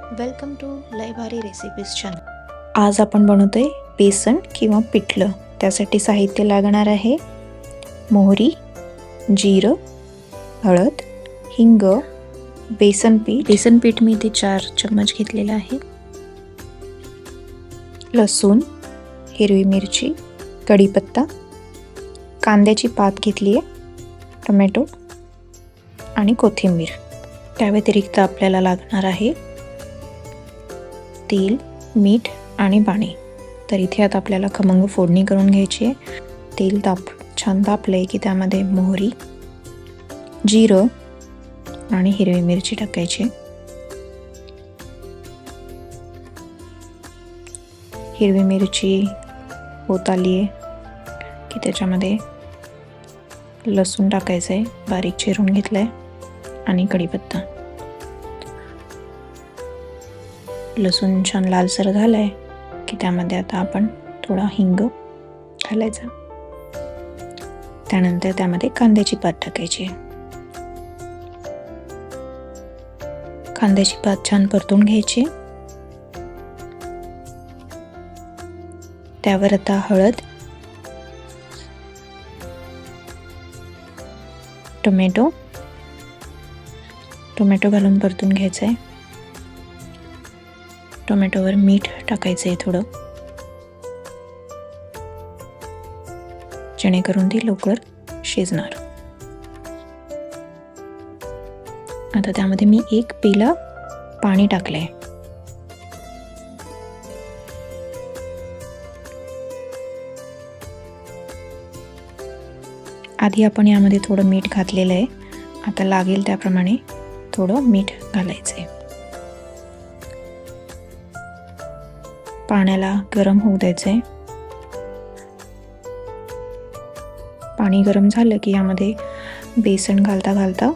Welcome to लय भारी recipes channel. आज आपण बनवतोय बेसन किंवा पिठलं। त्यासाठी साहित्य लागणार आहे मोहरी, जिरं, हळद, हिंग, बेसन पीठ मी इथे 4 चम्मच घेतलेला आहे, लसूण, हिरवी मिरची, कढीपत्ता, कांद्याची पात घेतली आहे, टोमॅटो आणि कोथिंबीर। त्या व्यतिरिक्त आपल्याला लागणार आहे तेल, मीठ आणि पाणी। तर इथे आता आपल्याला खमंग फोडणी करून घ्यायची आहे। तेल छान तापलंय की त्यामध्ये मोहरी, जिरं आणि हिरवी मिरची टाकायची। हिरवी मिरची होत आली आहे की त्याच्यामध्ये लसूण टाकायचं आहे, बारीक चिरून घेतलाय, आणि कढीपत्ता। लसूण छान लालसर झालाय की त्यामध्ये आता आपण थोडा हिंग घालायचा। त्यानंतर त्यामध्ये कांद्याची पात टाकायची। कांद्याची पात छान परतून घ्यायची। त्यावर आता हळद, टोमॅटो घालून परतून घ्यायचं आहे। टोमॅटोवर मीठ टाकायचं आहे थोडं, जेणेकरून ती लवकर शिजणार। आता त्यामध्ये मी 1 पेला पाणी टाकलंय। आधी आपण यामध्ये थोडं मीठ घातलेलं आहे, आता लागेल त्याप्रमाणे थोडं मीठ घालायचंय। पाण्याला गरम होऊ द्यायचंय। पाणी गरम झालं की यामध्ये बेसन घालता घालता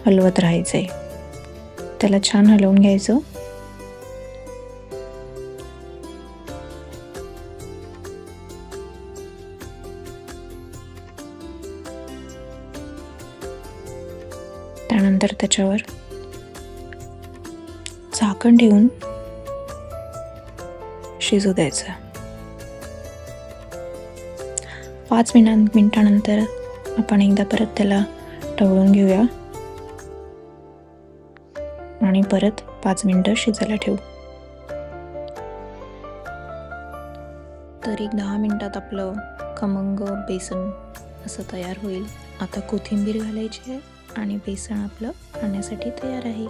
हलवत राहायचंय। त्याला छान हलवून घ्यायचं। त्यानंतर त्याच्यावर झाकण ठेवून शिजू द्यायचं। 5 मिनिटानंतर आपण एकदा परत त्याला ढवळून घेऊया आणि परत 5 मिनिटं शिजायला ठेवू। तर 10 मिनिटात आपलं खमंग बेसन असं तयार होईल। आता कोथिंबीर घालायची आहे आणि बेसन आपलं खाण्यासाठी तयार आहे।